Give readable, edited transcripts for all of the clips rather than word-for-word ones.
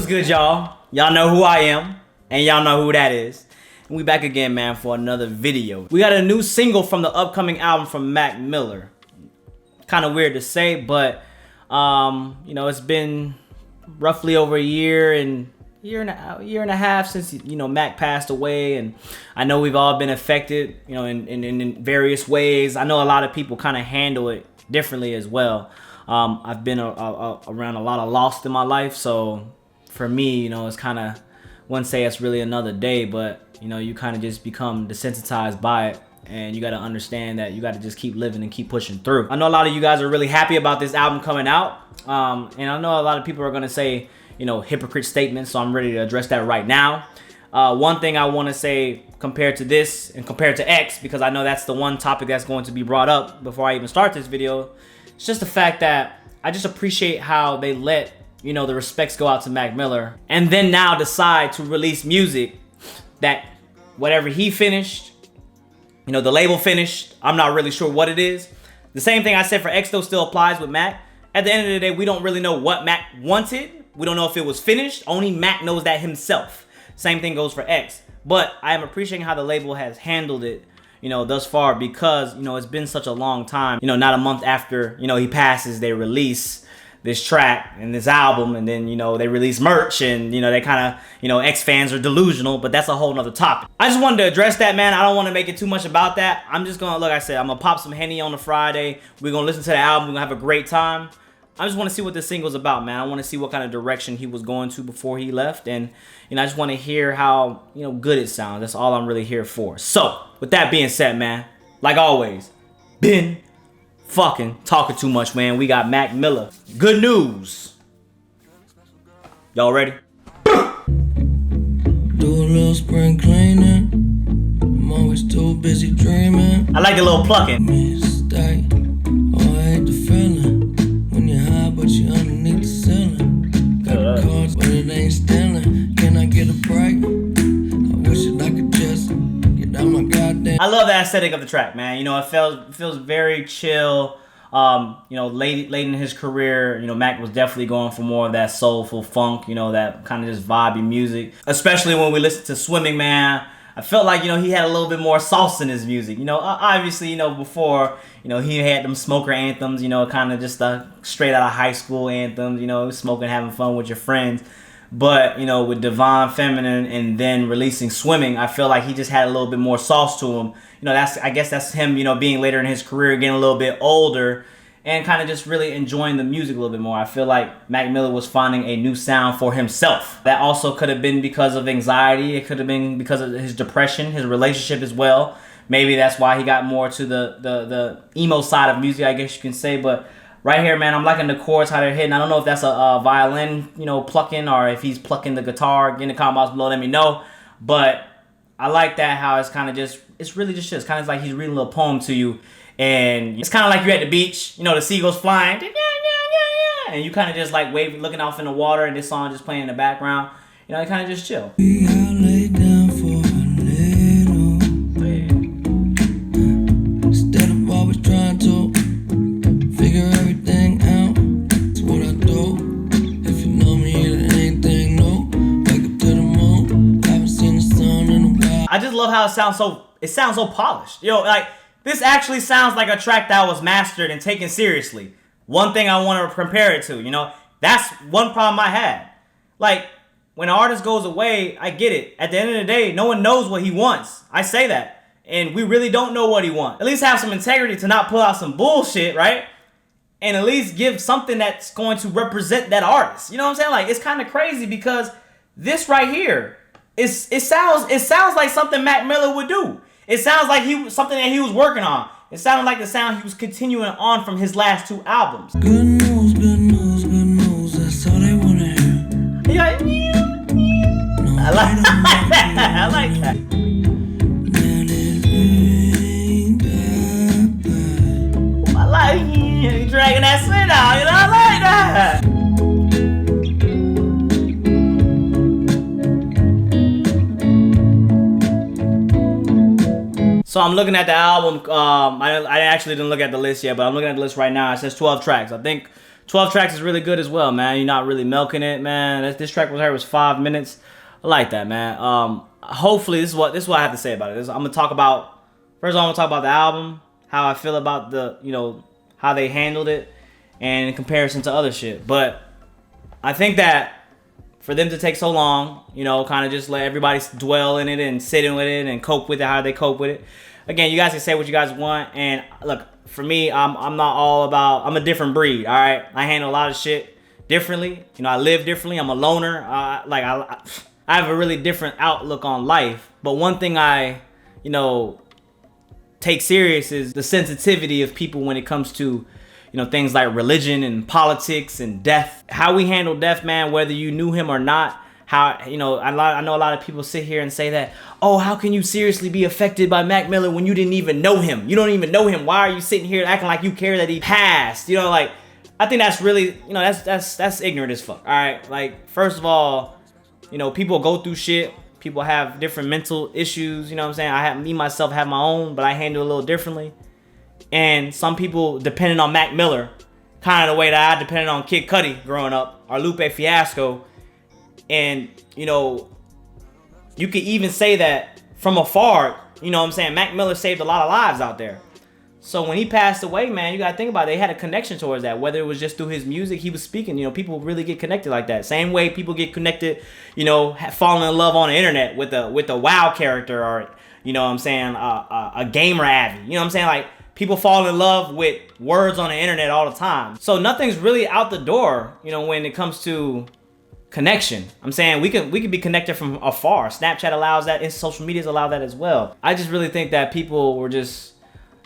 What's good, y'all? Y'all know who I am, and y'all know who that is. And we back again, man, for another video. We got a new single from the upcoming album from Mac Miller. Kind of weird to say, but you know, it's been roughly over a year and a half since, you know, Mac passed away, and I know we've all been affected, you know, in various ways. I know a lot of people kind of handle it differently as well. I've been around a lot of loss in my life, so for me, you know, it's kind of, wouldn't say it's really another day, but you know, you kind of just become desensitized by it, and you got to understand that you got to just keep living and keep pushing through. I know a lot of you guys are really happy about this album coming out, and I know a lot of people are gonna say, you know, hypocrite statements, so I'm ready to address that right now. One thing I want to say compared to this and compared to X, because I know that's the one topic that's going to be brought up before I even start this video, it's just the fact that I just appreciate how they let, you know, the respects go out to Mac Miller, and then now decide to release music that whatever he finished, you know, the label finished, I'm not really sure what it is. The same thing I said for X though still applies with Mac. At the end of the day, we don't really know what Mac wanted. We don't know if it was finished. Only Mac knows that himself. Same thing goes for X. But I am appreciating how the label has handled it, you know, thus far, because, you know, it's been such a long time. You know, not a month after, you know, he passes, they release this track and this album, and then, you know, they release merch, and, you know, they kind of, you know, X fans are delusional, but that's a whole nother topic. I just wanted to address that, man. I don't want to make it too much about that. I'm just gonna, like I said, I'm gonna pop some Henny on a Friday. We're gonna listen to the album. We're gonna have a great time. I just want to see what this single's about, man. I want to see what kind of direction he was going to before he left, and, you know, I just want to hear how, you know, good it sounds. That's all I'm really here for. So, with that being said, man, like always, been fucking talking too much, man. We got Mac Miller. Good news. Y'all ready? Do a little spring cleaning. I'm always too busy dreaming. I like a little plucking. Mistake. Oh, I hate the feeling when you're high, but you're underneath the ceiling. Got the cards, but it ain't stealing. Can I get a break? I wish that I could just get out my goddamn. I love the aesthetic of the track, man. You know, it feels very chill. You know, late in his career, you know, Mac was definitely going for more of that soulful funk, you know, that kind of just vibey music. Especially when we listened to Swimming, man. I felt like, you know, he had a little bit more sauce in his music. You know, obviously, you know, before, you know, he had them smoker anthems, you know, kind of just straight out of high school anthems, you know, smoking, having fun with your friends. But, you know, with Divine Feminine and then releasing Swimming, I feel like he just had a little bit more sauce to him. You know, I guess that's him, you know, being later in his career, getting a little bit older, and kind of just really enjoying the music a little bit more. I feel like Mac Miller was finding a new sound for himself. That also could have been because of anxiety. It could have been because of his depression, his relationship as well. Maybe that's why he got more to the emo side of music, I guess you can say. But right here, man, I'm liking the chords, how they're hitting. I don't know if that's a violin, you know, plucking, or if he's plucking the guitar. Get in the comments below, let me know. But I like that, how it's kind of just, it's really just kind of like he's reading a little poem to you. And it's kind of like you're at the beach, you know, the seagulls flying, and you kind of just like waving, looking off in the water, and this song just playing in the background. You know, you kind of just chill. I lay down for a little. Instead of always trying to figure everything out, that's what I do. If you know me, it ain't anything new. Wake up to the moon, haven't seen the sun in a while. I just love how it sounds so polished. Yo, like, this actually sounds like a track that was mastered and taken seriously. One thing I want to compare it to, you know, that's one problem I had. Like, when an artist goes away, I get it. At the end of the day, no one knows what he wants. I say that. And we really don't know what he wants. At least have some integrity to not pull out some bullshit, right? And at least give something that's going to represent that artist. You know what I'm saying? Like, it's kind of crazy because this right here, it sounds like something Mac Miller would do. It sounds like something that he was working on. It sounded like the sound he was continuing on from his last two albums. Good news, good news, good news. That's all they wanna hear. You're like, No, I like that. I like that. man, it ain't that bad. I like you dragging that shit out. You know, I like that. So I'm looking at the album. I actually didn't look at the list yet, but I'm looking at the list right now. It says 12 tracks. I think 12 tracks is really good as well, man. You're not really milking it, man. This track was 5 minutes. I like that, man. Hopefully, this is what I have to say about it. I'm gonna talk about first. I'm gonna talk about the album, how I feel about the, how they handled it, and in comparison to other shit. But I think that for them to take so long, kind of just let everybody dwell in it and sit in with it and cope with it, how they cope with it. Again, you guys can say what you guys want. And look, for me, I'm not all about, I'm a different breed, all right? I handle a lot of shit differently. I live differently. I'm a loner. I have a really different outlook on life. But one thing I, take serious is the sensitivity of people when it comes to things like religion and politics and death. How we handle death, man, whether you knew him or not. How, I know a lot of people sit here and say that, oh, how can you seriously be affected by Mac Miller when you didn't even know him? You don't even know him. Why are you sitting here acting like you care that he passed? I think that's really, that's ignorant as fuck. All right. Like, first of all, people go through shit. People have different mental issues. You know what I'm saying? Myself have my own, but I handle it a little differently. And some people depending on Mac Miller, kind of the way that I depended on Kid Cudi growing up, or Lupe Fiasco. And, you could even say that from afar, Mac Miller saved a lot of lives out there. So when he passed away, man, you got to think about it. They had a connection towards that, whether it was just through his music he was speaking. People really get connected like that. Same way people get connected, falling in love on the internet with a WoW character, or, a gamer Abby. Like, people fall in love with words on the internet all the time. So nothing's really out the door, when it comes to connection. I'm saying we can be connected from afar. Snapchat allows that, and social medias allow that as well. I just really think that people were just,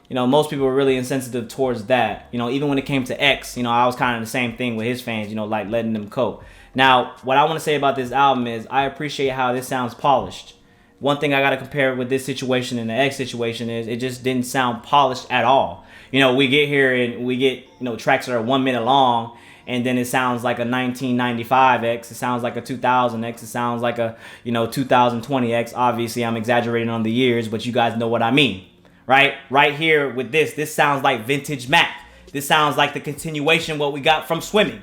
most people were really insensitive towards that. Even when it came to X, I was kind of the same thing with his fans, like letting them cope. Now, what I want to say about this album is I appreciate how this sounds polished. One thing I got to compare with this situation and the X situation is it just didn't sound polished at all. We get here and we get, tracks that are 1 minute long, and then it sounds like a 1995 X. It sounds like a 2000 X. It sounds like a, 2020 X. Obviously, I'm exaggerating on the years, but you guys know what I mean, right? Right here with this sounds like vintage Mac. This sounds like the continuation of what we got from Swimming.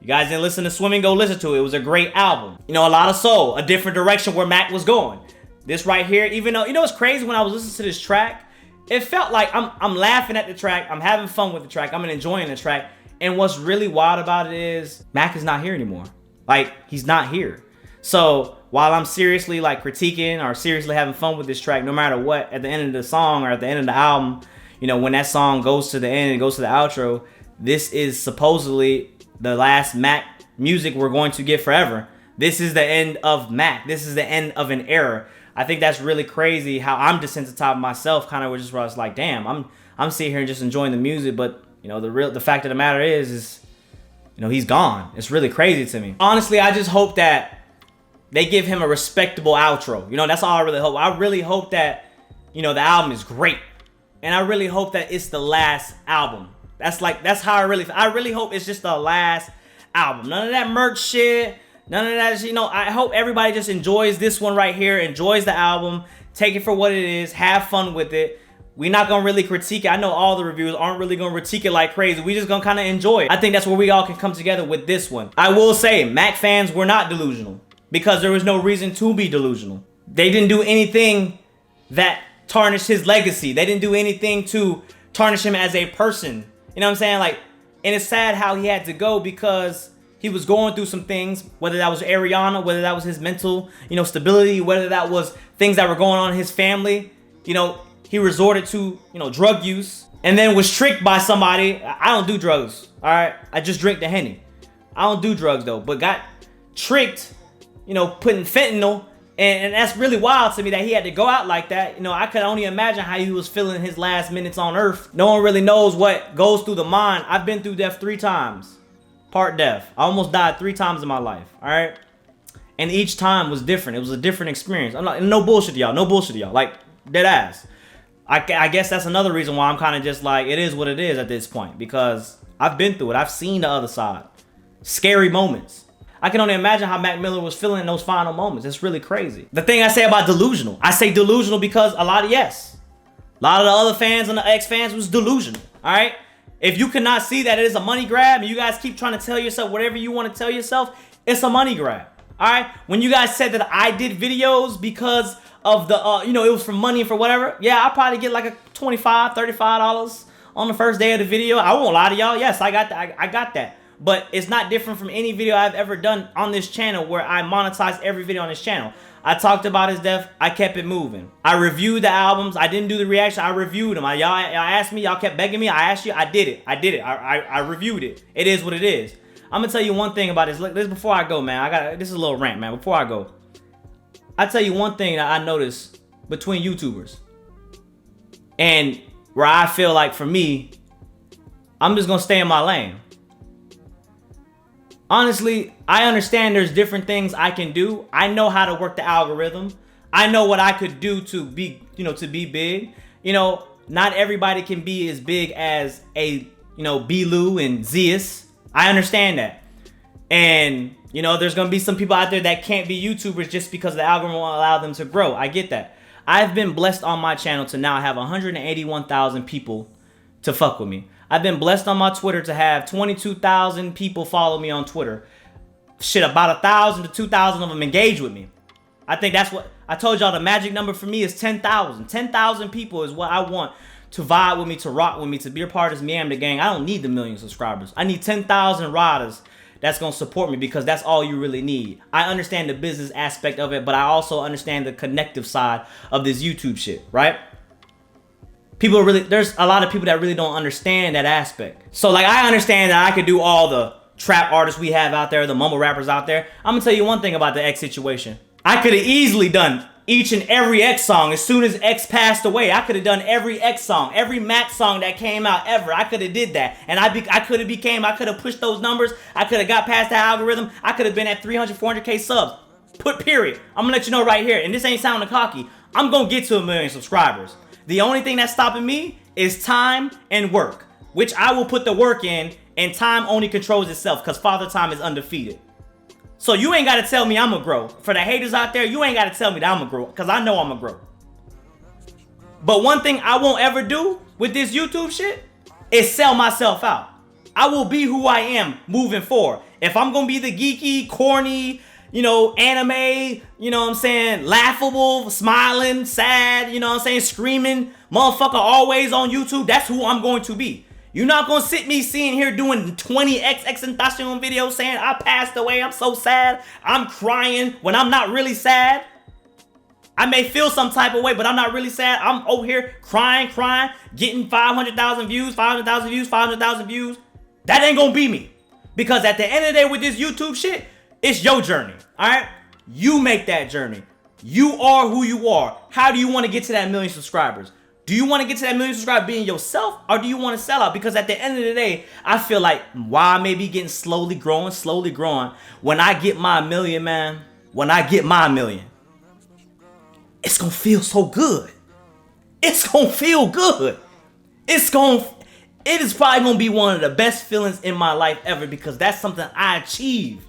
You guys didn't listen to Swimming, go listen to it. It was a great album. A lot of soul, a different direction where Mac was going. This right here, even though, it's crazy when I was listening to this track, it felt like I'm laughing at the track, I'm having fun with the track, I'm enjoying the track. And what's really wild about it is Mac is not here anymore. Like, he's not here. So while I'm seriously critiquing or seriously having fun with this track, no matter what, at the end of the song or at the end of the album, when that song goes to the end and goes to the outro, this is supposedly the last Mac music we're going to get forever. This is the end of Mac. This is the end of an era. I think that's really crazy how I'm desensitized myself, kind of just where I was like, damn, I'm sitting here and just enjoying the music, but the fact of the matter is he's gone. It's really crazy to me. Honestly, I just hope that they give him a respectable outro. That's all I really hope. I really hope that the album is great, and I really hope that it's the last album. That's how I really hope it's just the last album. None of that merch shit. None of that, I hope everybody just enjoys this one right here, enjoys the album, take it for what it is, have fun with it. We're not going to really critique it. I know all the reviewers aren't really going to critique it like crazy. We just going to kind of enjoy it. I think that's where we all can come together with this one. I will say, Mac fans were not delusional because there was no reason to be delusional. They didn't do anything that tarnished his legacy. They didn't do anything to tarnish him as a person. You know what I'm saying? And it's sad how he had to go because he was going through some things, whether that was Ariana, whether that was his mental, stability, whether that was things that were going on in his family. He resorted to, drug use and then was tricked by somebody. I don't do drugs, all right? I just drink the Henny. I don't do drugs, though, but got tricked, putting fentanyl. And that's really wild to me that he had to go out like that. I could only imagine how he was feeling his last minutes on Earth. No one really knows what goes through the mind. I've been through death 3 times. Part death. I almost died 3 times in my life, all right? And each time was different. It was a different experience. I'm not, no bullshit to y'all. No bullshit to y'all. Like, dead ass. I guess that's another reason why I'm kind of just like, it is what it is at this point. Because I've been through it. I've seen the other side. Scary moments. I can only imagine how Mac Miller was feeling in those final moments. It's really crazy. The thing I say about delusional. I say delusional because a lot of the other fans and the X fans was delusional. All right? If you cannot see that it is a money grab and you guys keep trying to tell yourself whatever you want to tell yourself, it's a money grab. All right. When you guys said that I did videos because of the, it was for money and for whatever. Yeah, I'll probably get like a $25, $35 on the first day of the video. I won't lie to y'all. Yes, I got that. I got that. But it's not different from any video I've ever done on this channel where I monetize every video on this channel. I talked about his death. I kept it moving. I reviewed the albums. I didn't do the reaction. I reviewed them. Y'all asked me. Y'all kept begging me. I asked you. I did it. I reviewed it. It is what it is. I'm gonna tell you one thing about this. Look, this before I go, man. This is a little rant, man. Before I go, I tell you one thing that I noticed between YouTubers, and where I feel like for me, I'm just gonna stay in my lane. Honestly, I understand there's different things I can do. I know how to work the algorithm. I know what I could do to be, to be big. Not everybody can be as big as a, B-Lou and Zeus. I understand that. And, there's going to be some people out there that can't be YouTubers just because the algorithm won't allow them to grow. I get that. I've been blessed on my channel to now have 181,000 people to fuck with me. I've been blessed on my Twitter to have 22,000 people follow me on Twitter. Shit, about 1,000 to 2,000 of them engage with me. I think that's what I told y'all. The magic number for me is 10,000. 10,000 people is what I want to vibe with me, to rock with me, to be a part of this Meander gang. I don't need the million subscribers. I need 10,000 riders that's going to support me, because that's all you really need. I understand the business aspect of it, but I also understand the connective side of this YouTube shit, right? There's a lot of people that really don't understand that aspect. So like, I understand that I could do all the trap artists we have out there, the mumble rappers out there. I'm gonna tell you one thing about the X situation. I could have easily done each and every X song as soon as X passed away. I could have done every X song, every Mac song that came out ever. I could have did that. And I could have pushed those numbers. I could have got past that algorithm. I could have been at 300, 400K subs. Period. I'm gonna let you know right here. And this ain't sounding cocky. I'm gonna get to 1 million subscribers. The only thing that's stopping me is time and work, which I will put the work in, and time only controls itself because Father Time is undefeated. So you ain't got to tell me I'm going to grow. For the haters out there, you ain't got to tell me that I'm going to grow, because I know I'm going to grow. But one thing I won't ever do with this YouTube shit is sell myself out. I will be who I am moving forward. If I'm going to be the geeky, corny, anime, laughable, smiling, sad, screaming, motherfucker always on YouTube, that's who I'm going to be. You're not going to sit me seeing here doing 20 XXXTentacion videos saying I passed away, I'm so sad, I'm crying, when I'm not really sad. I may feel some type of way, but I'm not really sad. I'm over here crying, getting 500,000 views, 500,000 views, 500,000 views. That ain't going to be me. Because at the end of the day with this YouTube shit, it's your journey, all right? You make that journey. You are who you are. How do you want to get to that 1 million subscribers? Do you want to get to that 1 million subscribers being yourself, or do you want to sell out? Because at the end of the day, I feel like while I may be getting slowly growing, when I get my 1 million, man, it's going to feel so good. It's going to feel good. It is probably going to be one of the best feelings in my life ever, because that's something I achieved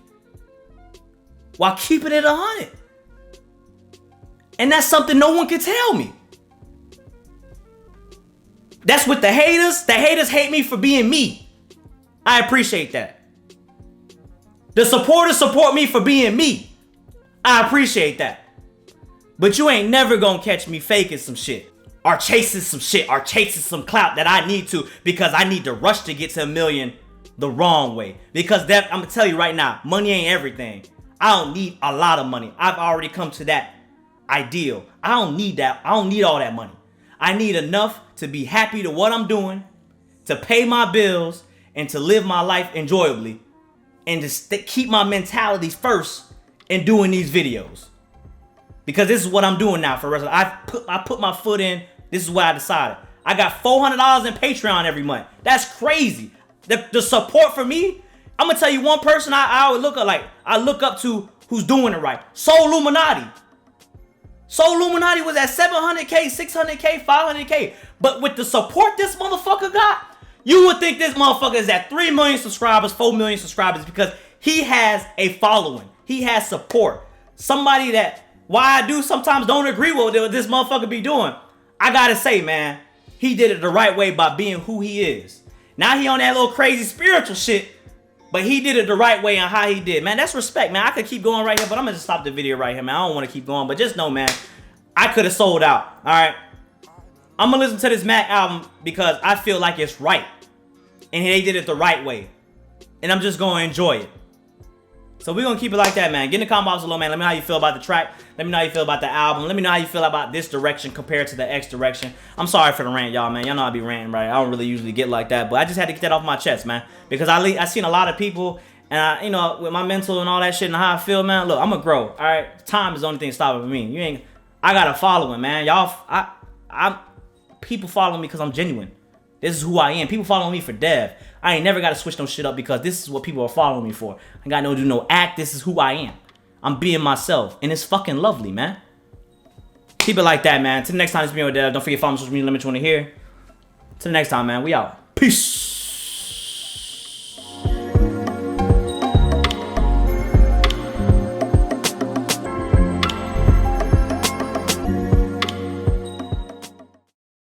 while keeping it 100. And that's something no one can tell me. That's with the haters. The haters hate me for being me. I appreciate that. The supporters support me for being me. I appreciate that. But you ain't never gonna catch me faking some shit, or chasing some shit, or chasing some clout that I need to, because I need to rush to get to 1 million the wrong way. Because I'm gonna tell you right now, money ain't everything. I don't need a lot of money. I've already come to that ideal. I don't need that. I don't need all that money. I need enough to be happy to what I'm doing, to pay my bills, and to live my life enjoyably, and to keep my mentality first in doing these videos. Because this is what I'm doing now for the rest of I put my foot in. This is what I decided. I got $400 in Patreon every month. That's crazy. The support for me, I'm gonna tell you one person I would look up to who's doing it right. Soul Illuminati. Soul Illuminati was at 700K, 600K, 500K. But with the support this motherfucker got, you would think this motherfucker is at 3 million subscribers, 4 million subscribers, because he has a following. He has support. Somebody that, why I do sometimes don't agree with what this motherfucker be doing, I gotta say, man, he did it the right way by being who he is. Now he on that little crazy spiritual shit. But he did it the right way and how he did. Man, that's respect, man. I could keep going right here, but I'm going to stop the video right here, man. I don't want to keep going. But just know, man, I could have sold out. All right? I'm going to listen to this Mac album because I feel like it's right. And they did it the right way. And I'm just going to enjoy it. So we're going to keep it like that, man. Get in the comment box below, man. Let me know how you feel about the track. Let me know how you feel about the album. Let me know how you feel about this direction compared to the X direction. I'm sorry for the rant, y'all, man. Y'all know I be ranting, right? I don't really usually get like that. But I just had to get that off my chest, man. Because I seen a lot of people, and you know, with my mental and all that shit and how I feel, man. Look, I'm going to grow, all right? Time is the only thing stopping me. I got a following, man. Y'all, people follow me because I'm genuine. This is who I am. People follow me for dev. I ain't never got to switch no shit up because this is what people are following me for. I got no do no act. This is who I am. I'm being myself. And it's fucking lovely, man. Keep it like that, man. Till the next time, it's me or Dev. Don't forget to follow me on social media. Let me know what you want to hear. Till the next time, man. We out. Peace.